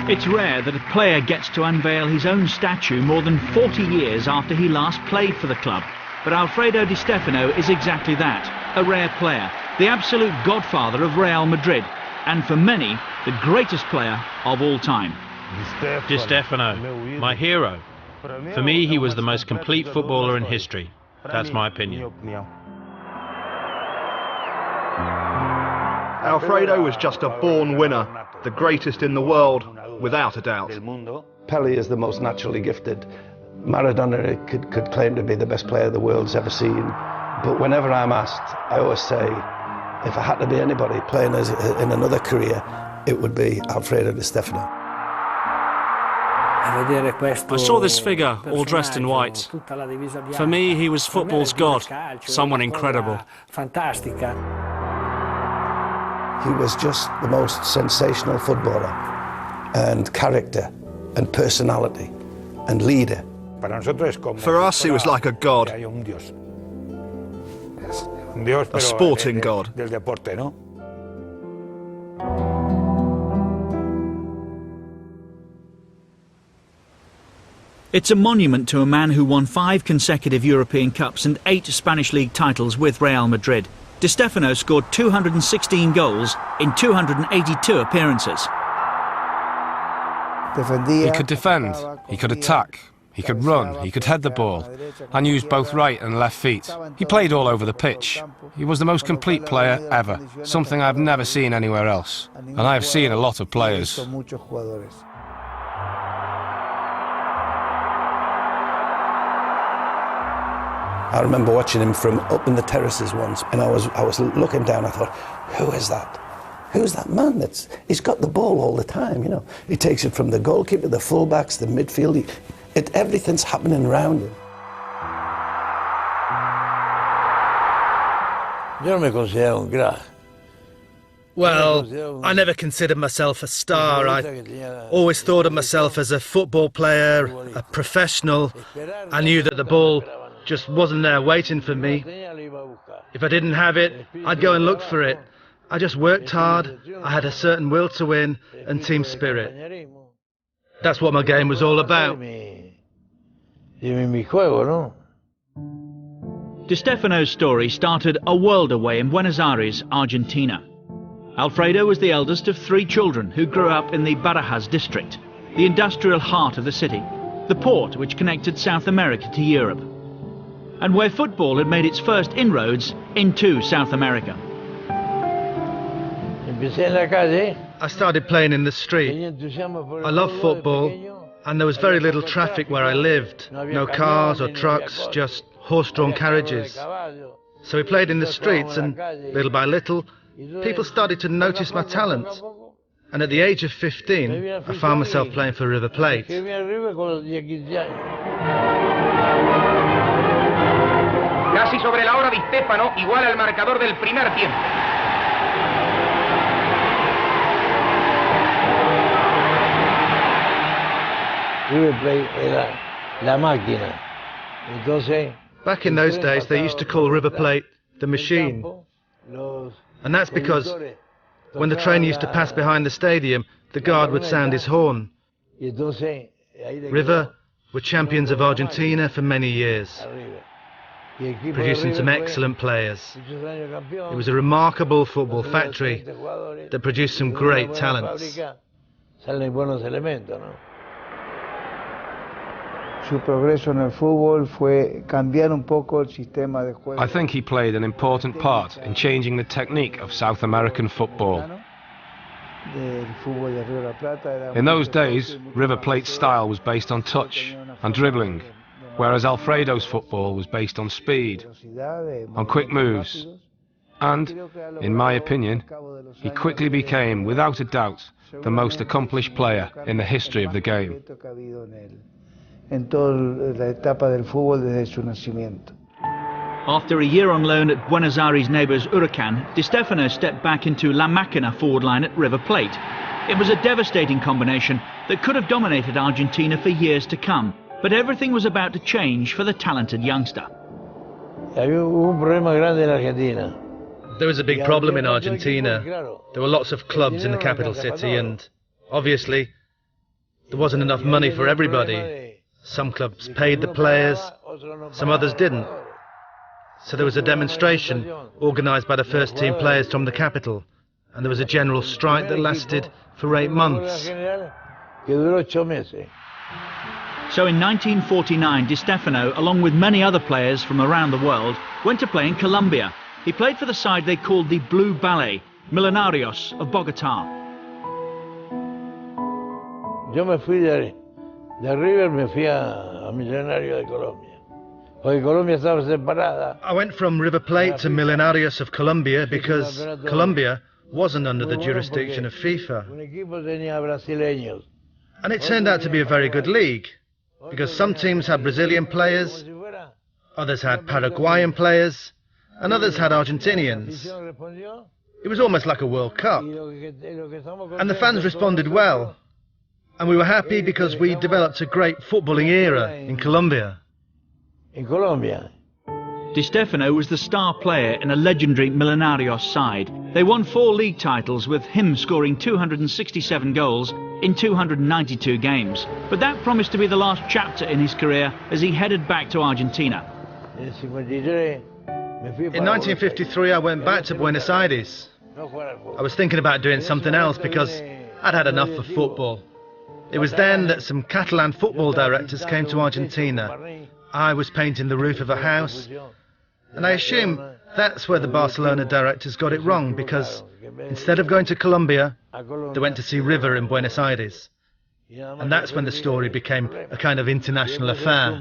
It's rare that a player gets to unveil his own statue more than 40 years after he last played for the club. But Alfredo Di Stefano is exactly that, a rare player, the absolute godfather of Real Madrid, and for many, the greatest player of all time. Di Stefano, my hero. For me, he was the most complete footballer in history. That's my opinion. Alfredo was just a born winner, the greatest in the world, without a doubt. Pelé is the most naturally gifted. Maradona could claim to be the best player the world's ever seen. But whenever I'm asked, I always say, if I had to be anybody playing in another career, it would be Alfredo Di Stefano. I saw this figure, all dressed in white. For me, he was football's god, someone incredible. He was just the most sensational footballer, and character, and personality, and leader. For us, he was like a god. A sporting god. It's a monument to a man who won 5 consecutive European Cups and 8 Spanish League titles with Real Madrid. Di Stefano scored 216 goals in 282 appearances. He could defend, he could attack, he could run, he could head the ball, and used both right and left feet. He played all over the pitch. He was the most complete player ever, something I've never seen anywhere else. And I have seen a lot of players. I remember watching him from up in the terraces once, and I was looking down. I thought, who is that? Who's that man? He's got the ball all the time, you know. He takes it from the goalkeeper, the fullbacks, the midfield. Everything's happening around him. Well, I never considered myself a star. I always thought of myself as a football player, a professional. I knew that the ball just wasn't there waiting for me. If I didn't have it, I'd go and look for it. I just worked hard, I had a certain will to win and team spirit. That's what my game was all about. Di Stefano's story started a world away in Buenos Aires, Argentina. Alfredo was the eldest of 3 children who grew up in the Barajas district, the industrial heart of the city, the port which connected South America to Europe, and where football had made its first inroads into South America. I started playing in the street. I loved football, and there was very little traffic where I lived. No cars or trucks, just horse-drawn carriages. So we played in the streets, and little by little, people started to notice my talent. And at the age of 15, I found myself playing for River Plate. Casi sobre la hora Di Stefano iguala el marcador del primer tiempo. River Plate era la máquina. Entonces, back in those days, they used to call River Plate the machine. And that's because when the train used to pass behind the stadium, the guard would sound his horn. River were champions of Argentina for many years, producing some excellent players. It was a remarkable football factory that produced some great talents. I think he played an important part in changing the technique of South American football. In those days, River Plate's style was based on touch and dribbling, whereas Alfredo's football was based on speed, on quick moves. And, in my opinion, he quickly became, without a doubt, the most accomplished player in the history of the game. After a year on loan at Buenos Aires neighbours Huracan, Di Stefano stepped back into La Máquina forward line at River Plate. It was a devastating combination that could have dominated Argentina for years to come, but everything was about to change for the talented youngster. There was a big problem in Argentina. There were lots of clubs in the capital city, and obviously there wasn't enough money for everybody. Some clubs paid the players, some others didn't. So there was a demonstration organised by the first team players from the capital, and there was a general strike that lasted for 8 months. So in 1949, Di Stefano, along with many other players from around the world, went to play in Colombia. He played for the side they called the Blue Ballet, Millonarios of Bogotá. Yo me fui de River, me fui a Millonarios de Colombia. Porque Colombia estaba separada. I went from River Plate to Millonarios of Colombia because Colombia wasn't under the jurisdiction of FIFA. And it turned out to be a very good league, because some teams had Brazilian players, others had Paraguayan players, and others had Argentinians. It was almost like a World Cup. And the fans responded well. And we were happy because we developed a great footballing era in Colombia. Di Stefano was the star player in a legendary Millonarios side. They won 4 league titles, with him scoring 267 goals in 292 games. But that promised to be the last chapter in his career as he headed back to Argentina. In 1953, I went back to Buenos Aires. I was thinking about doing something else because I'd had enough of football. It was then that some Catalan football directors came to Argentina. I was painting the roof of a house, and I assume that's where the Barcelona directors got it wrong, because instead of going to Colombia, they went to see River in Buenos Aires. And that's when the story became a kind of international affair.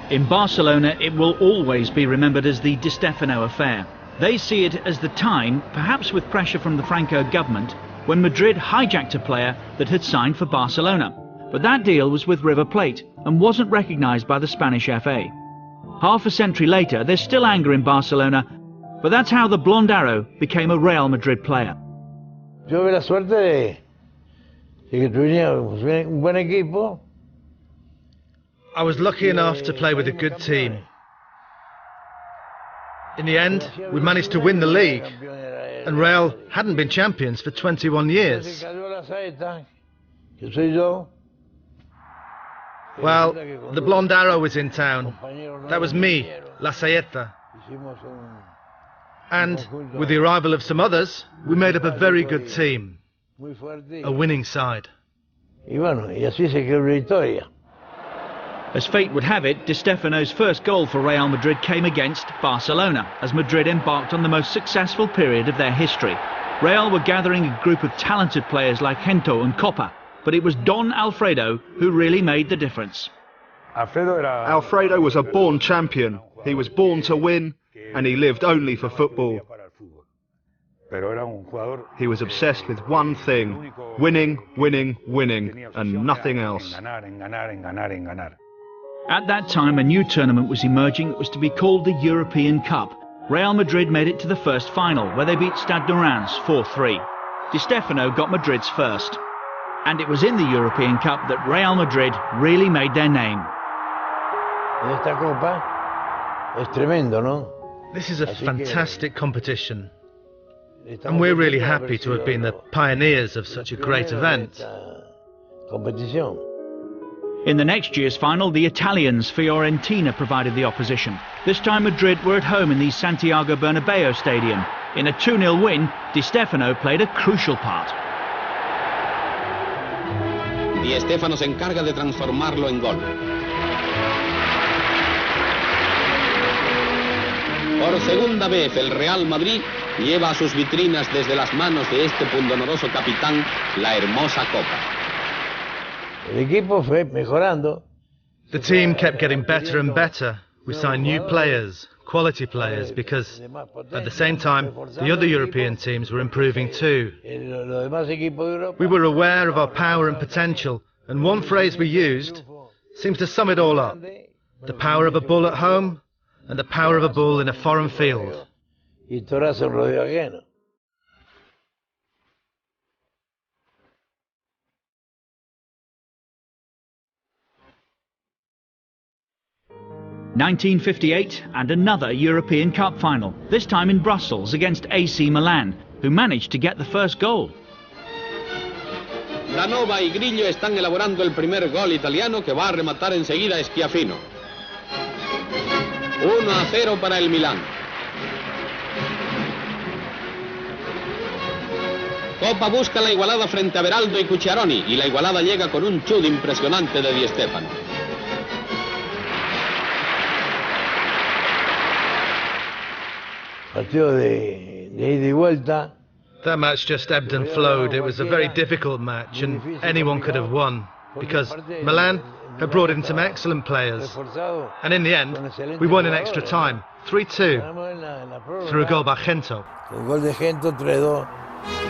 In Barcelona, it will always be remembered as the Di Stefano affair. They see it as the time, perhaps with pressure from the Franco government, when Madrid hijacked a player that had signed for Barcelona. But that deal was with River Plate and wasn't recognised by the Spanish FA. Half a century later, there's still anger in Barcelona, but that's how the Blonde Arrow became a Real Madrid player. Yo tuve la suerte de que tuviéramos un buen equipo. I was lucky enough to play with a good team. In the end, we managed to win the league, and Real hadn't been champions for 21 years. Well, the Blonde Arrow was in town. That was me, La Saeta. And with the arrival of some others, we made up a very good team, a winning side. As fate would have it, Di Stefano's first goal for Real Madrid came against Barcelona, as Madrid embarked on the most successful period of their history. Real were gathering a group of talented players like Gento and Copa, but it was Don Alfredo who really made the difference. Alfredo was a born champion. He was born to win, and he lived only for football. He was obsessed with one thing: winning, winning, winning, and nothing else. At that time, a new tournament was emerging that was to be called the European Cup. Real Madrid made it to the first final, where they beat Stade de Reims 4-3. Di Stefano got Madrid's first. And it was in the European Cup that Real Madrid really made their name. This is a fantastic competition, and we're really happy to have been the pioneers of such a great event. In the next year's final, the Italians, Fiorentina, provided the opposition. This time Madrid were at home in the Santiago Bernabeu stadium. In a 2-0 win, Di Stefano played a crucial part. Di Stefano se encarga de transformarlo en gol. Por segunda vez el Real Madrid lleva a sus vitrinas desde las manos de este pundonoroso capitán la hermosa copa. El equipo fue mejorando. The team kept getting better and better. We signed new players, quality players, because at the same time the other European teams were improving too. We were aware of our power and potential, and one phrase we used seems to sum it all up: the power of a bull at home and the power of a bull in a foreign field. 1958 and another European Cup final, this time in Brussels against AC Milan, who managed to get the first goal. Canova y Grillo están elaborando el primer gol italiano que va a rematar enseguida Schiaffino. 1-0 para el Milán. Coppa busca la igualada frente a Beraldo y Cucciaroni, y la igualada llega con un chut impresionante de Di Stefano. Partido de ida y vuelta. That match just ebbed and flowed. It was a very difficult match, and anyone could have won, because Milan had brought in some excellent players, and in the end we won in extra time, 3-2, through a goal by Gento. El gol de Gento 3-2.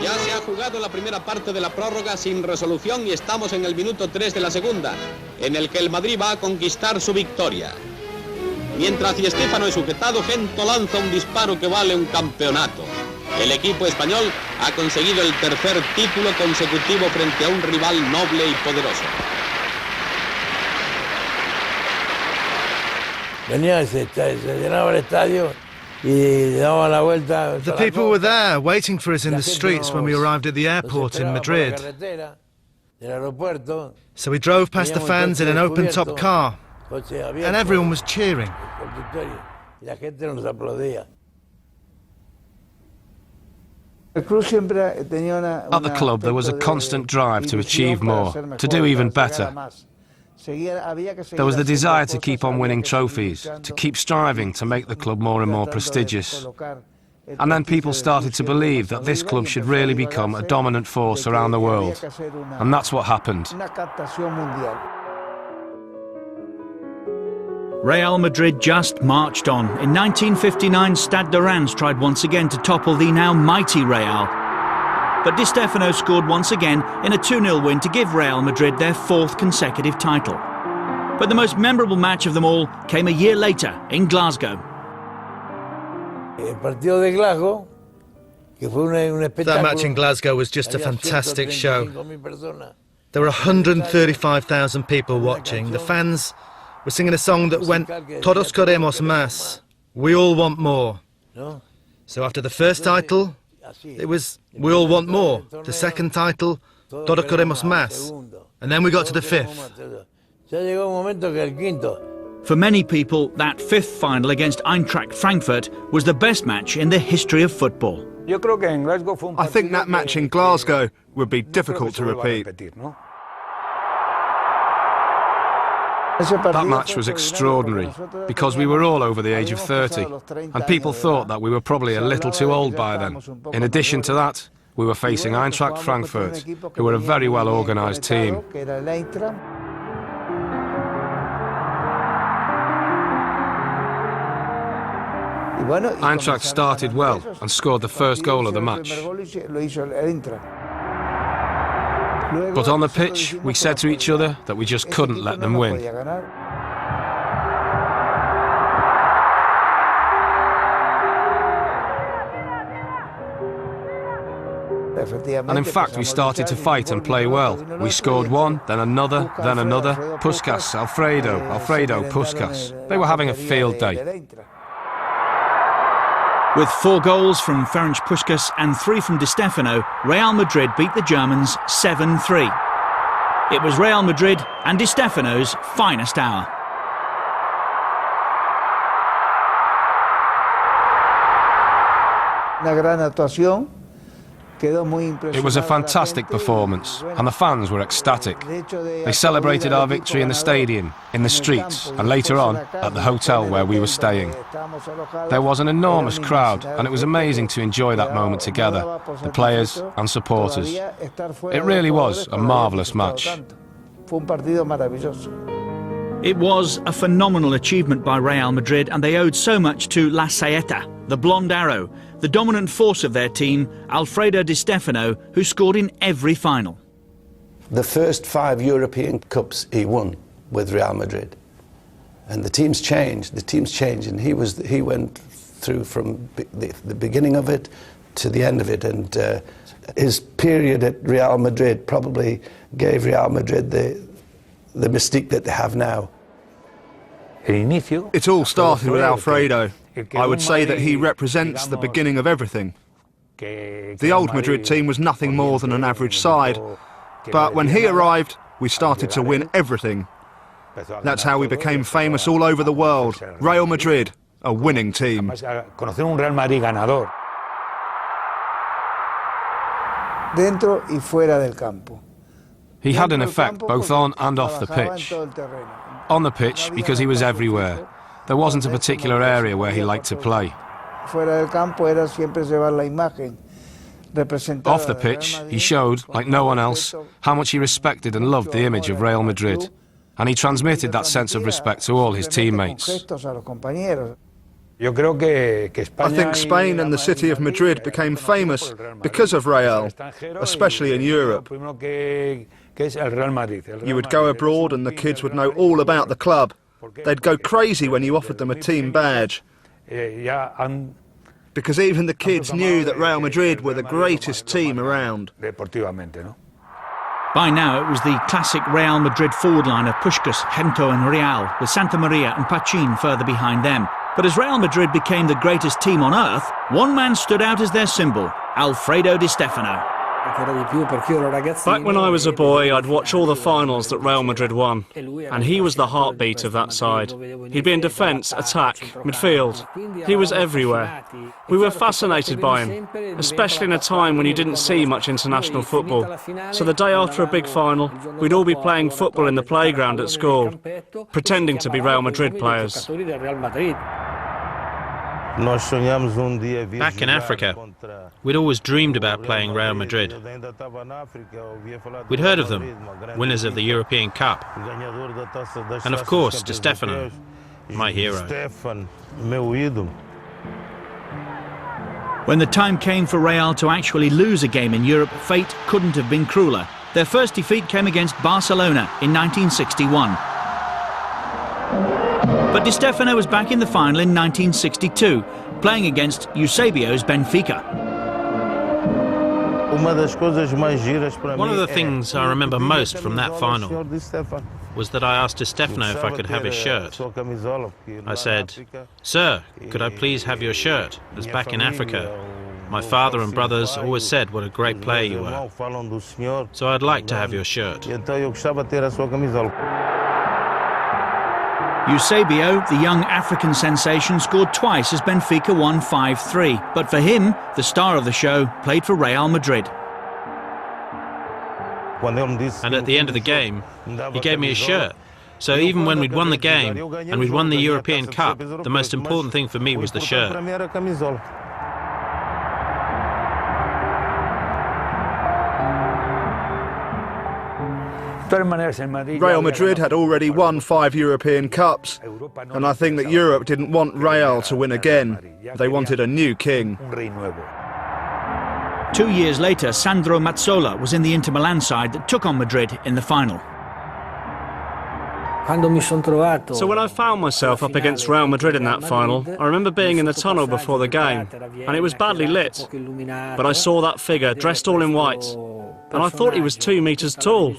Ya se ha jugado la primera parte de la prórroga sin resolución y estamos en el minuto 3 de la segunda, en el que el Madrid va a conquistar su victoria. Mientras Di Stefano es sujetado, Gento lanza un disparo que vale un campeonato. El equipo español ha conseguido el tercer título consecutivo frente a un rival noble y poderoso. Venía, se llenaba el estadio y daba la vuelta. The people were there waiting for us in the streets when we arrived at the airport in Madrid. So we drove past the fans in an open-top car, and everyone was cheering. La gente nos aplaudía. At the club, there was a constant drive to achieve more, to do even better. There was the desire to keep on winning trophies, to keep striving to make the club more and more prestigious. And then people started to believe that this club should really become a dominant force around the world. And that's what happened. Real Madrid just marched on. In 1959, Stade de Reims tried once again to topple the now mighty Real. But Di Stefano scored once again in a 2-0 win to give Real Madrid their 4th consecutive title. But the most memorable match of them all came a year later in Glasgow. That match in Glasgow was just a fantastic show. There were 135,000 people watching. The fans were singing a song that went, "Todos queremos más," we all want more. So after the first title, it was, we all want more. The second title, Todos queremos más. And then we got to the 5th. For many people, that 5th final against Eintracht Frankfurt was the best match in the history of football. I think that match in Glasgow would be difficult to repeat. That match was extraordinary because we were all over the age of 30 and people thought that we were probably a little too old by then. In addition to that, we were facing Eintracht Frankfurt, who were a very well organised team. Eintracht started well and scored the first goal of the match. But on the pitch, we said to each other that we just couldn't let them win. And in fact, we started to fight and play well. We scored one, then another, Puskas, Alfredo, Puskas. They were having a field day. With 4 goals from Ferenc Puskas and 3 from Di Stefano, Real Madrid beat the Germans 7-3. It was Real Madrid and Di Stefano's finest hour. It was a fantastic performance, and the fans were ecstatic. They celebrated our victory in the stadium, in the streets, and later on at the hotel where we were staying. There was an enormous crowd, and it was amazing to enjoy that moment together, the players and supporters. It really was a marvellous match. It was a phenomenal achievement by Real Madrid, and they owed so much to La Saeta, the blonde arrow, the dominant force of their team, Alfredo Di Stefano, who scored in every final. The first 5 European Cups he won with Real Madrid. And the teams changed, and he went through from the beginning of it to the end of it, and his period at Real Madrid probably gave Real Madrid the mystique that they have now. It all started with Alfredo. I would say that he represents the beginning of everything. The old Madrid team was nothing more than an average side, But when he arrived, we started to win everything. That's how we became famous all over the world. Real Madrid, a winning team. He had an effect both on and off the pitch. On the pitch, because he was everywhere. There wasn't a particular area where he liked to play. Off the pitch, he showed, like no one else, how much he respected and loved the image of Real Madrid. And he transmitted that sense of respect to all his teammates. I think Spain and the city of Madrid became famous because of Real, especially in Europe. You would go abroad and the kids would know all about the club. They'd go crazy when you offered them a team badge. Because even the kids knew that Real Madrid were the greatest team around. By now it was the classic Real Madrid forward line of Puskás, Gento and Real, with Santa Maria and Pachin further behind them. But as Real Madrid became the greatest team on earth, one man stood out as their symbol, Alfredo Di Stefano. Back when I was a boy, I'd watch all the finals that Real Madrid won, and he was the heartbeat of that side. He'd be in defence, attack, midfield. He was everywhere. We were fascinated by him, especially in a time when you didn't see much international football. So the day after a big final, we'd all be playing football in the playground at school, pretending to be Real Madrid players. Back in Africa, we'd always dreamed about playing Real Madrid. We'd heard of them, winners of the European Cup. And of course, Di Stefano, my hero. When the time came for Real to actually lose a game in Europe, fate couldn't have been crueler. Their first defeat came against Barcelona in 1961. But Di Stefano was back in the final in 1962, playing against Eusebio's Benfica. One of the things I remember most from that final was that I asked Di Stefano if I could have his shirt. I said, "Sir, could I please have your shirt?" As back in Africa, my father and brothers always said what a great player you were. So I'd like to have your shirt. Eusebio, the young African sensation, scored twice as Benfica won 5-3. But for him, the star of the show played for Real Madrid. And at the end of the game, he gave me a shirt. So even when we'd won the game and we'd won the European Cup, the most important thing for me was the shirt. Real Madrid had already won 5 European Cups, and I think that Europe didn't want Real to win again. They wanted a new king. 2 years later, Sandro Mazzola was in the Inter Milan side that took on Madrid in the final. So when I found myself up against Real Madrid in that final, I remember being in the tunnel before the game, and it was badly lit. But I saw that figure dressed all in white, and I thought he was 2 meters tall.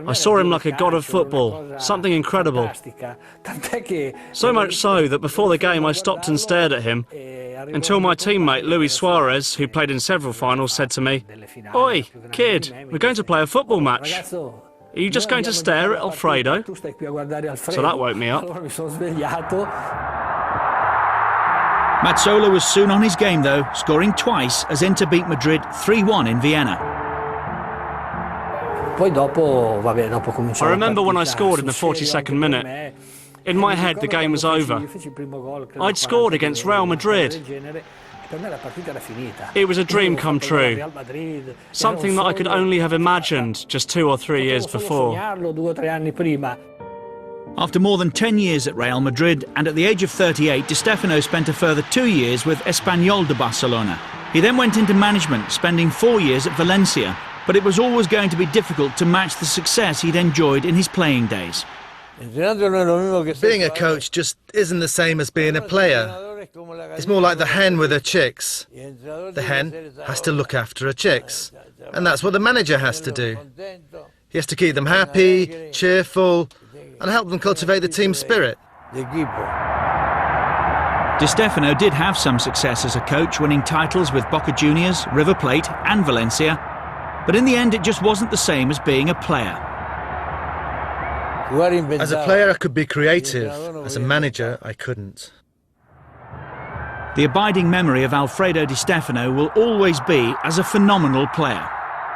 I saw him like a god of football, something incredible. So much so that before the game I stopped and stared at him, until my teammate Luis Suarez, who played in several finals, said to me, "Oi, kid, we're going to play a football match. Are you just going to stare at Alfredo?" So that woke me up. Mazzola was soon on his game though, scoring twice as Inter beat Madrid 3-1 in Vienna. I remember when I scored in the 42nd minute. In my head, the game was over. I'd scored against Real Madrid. It was a dream come true. Something that I could only have imagined just 2 or 3 years before. After more than 10 years at Real Madrid and at the age of 38, Di Stefano spent a further 2 years with Espanyol de Barcelona. He then went into management, spending 4 years at Valencia. But it was always going to be difficult to match the success he'd enjoyed in his playing days. Being a coach just isn't the same as being a player. It's more like the hen with her chicks. The hen has to look after her chicks, and that's what the manager has to do. He has to keep them happy, cheerful, and help them cultivate the team spirit. Di Stefano did have some success as a coach, winning titles with Boca Juniors, River Plate and Valencia. But in the end, it just wasn't the same as being a player. As a player, I could be creative. As a manager, I couldn't. The abiding memory of Alfredo Di Stefano will always be as a phenomenal player.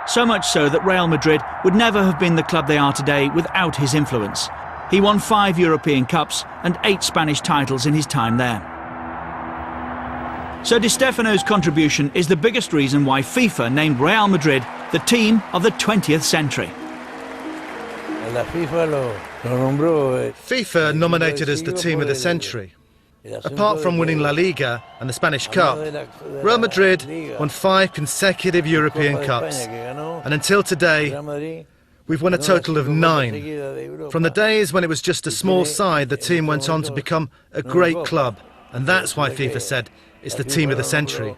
So much so that Real Madrid would never have been the club they are today without his influence. He won 5 European Cups and 8 Spanish titles in his time there. So Di Stefano's contribution is the biggest reason why FIFA named Real Madrid the team of the 20th century. FIFA nominated us the team of the century. Apart from winning La Liga and the Spanish Cup, Real Madrid won 5 consecutive European Cups. And until today, we've won a total of 9. From the days when it was just a small side, the team went on to become a great club. And that's why FIFA said it's the team of the century.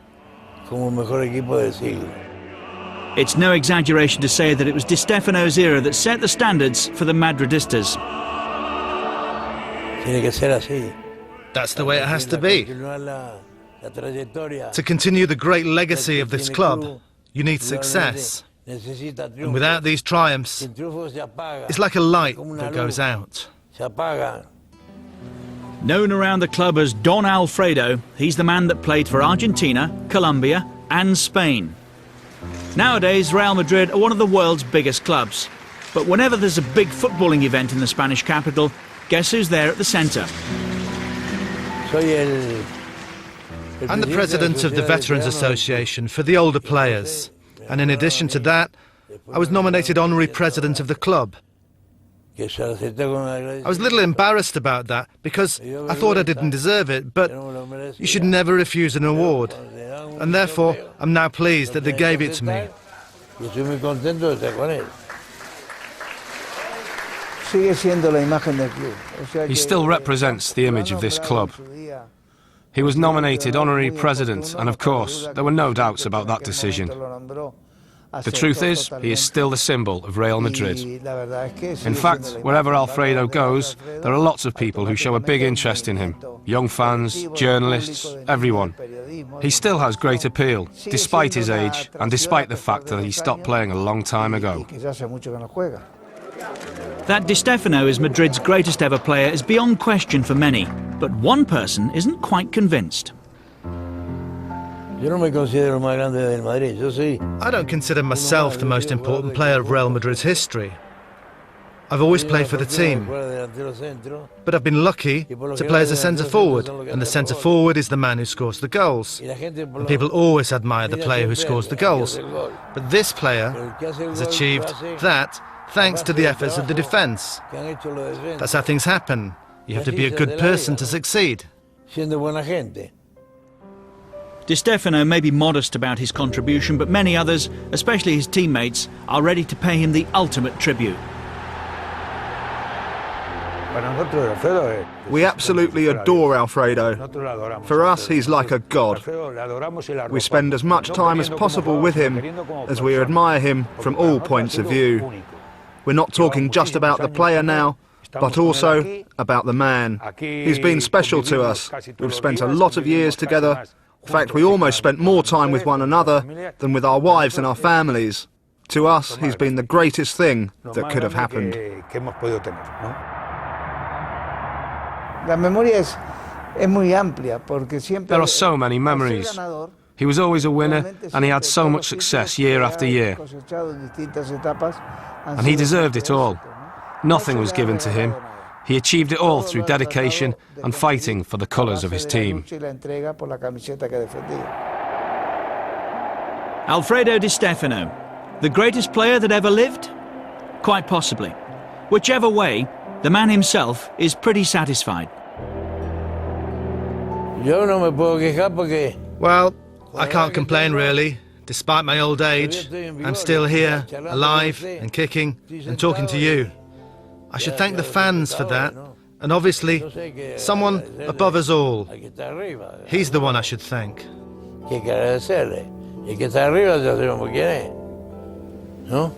It's no exaggeration to say that it was Di Stefano's era that set the standards for the Madridistas. That's the way it has to be. To continue the great legacy of this club, you need success. And without these triumphs, it's like a light that goes out. Known around the club as Don Alfredo, he's the man that played for Argentina, Colombia and Spain. Nowadays, Real Madrid are one of the world's biggest clubs. But whenever there's a big footballing event in the Spanish capital, guess who's there at the centre? I'm the president of the Veterans Association for the older players. And in addition to that, I was nominated honorary president of the club. I was a little embarrassed about that because I thought I didn't deserve it, but you should never refuse an award. And therefore, I'm now pleased that they gave it to me. He still represents the image of this club. He was nominated honorary president, and of course, there were no doubts about that decision. The truth is, he is still the symbol of Real Madrid. In fact, wherever Alfredo goes, there are lots of people who show a big interest in him. Young fans, journalists, everyone. He still has great appeal, despite his age, and despite the fact that he stopped playing a long time ago. That Di Stefano is Madrid's greatest ever player is beyond question for many, but one person isn't quite convinced. I don't consider myself the most important player of Real Madrid's history. I've always played for the team, but I've been lucky to play as a centre-forward, and the centre-forward is the man who scores the goals. And people always admire the player who scores the goals. But this player has achieved that thanks to the efforts of the defence. That's how things happen. You have to be a good person to succeed. Di Stefano may be modest about his contribution, but many others, especially his teammates, are ready to pay him the ultimate tribute. We absolutely adore Alfredo. For us, he's like a god. We spend as much time as possible with him as we admire him from all points of view. We're not talking just about the player now, but also about the man. He's been special to us. We've spent a lot of years together. In fact, we almost spent more time with one another than with our wives and our families. To us, he's been the greatest thing that could have happened. There are so many memories. He was always a winner, and he had so much success year after year. And he deserved it all. Nothing was given to him. He achieved it all through dedication and fighting for the colours of his team. Alfredo Di Stefano, the greatest player that ever lived? Quite possibly. Whichever way, the man himself is pretty satisfied. Well, I can't complain really. Despite my old age, I'm still here, alive and kicking and talking to you. I should thank the fans for that, and obviously, someone above us all. He's the one I should thank. No?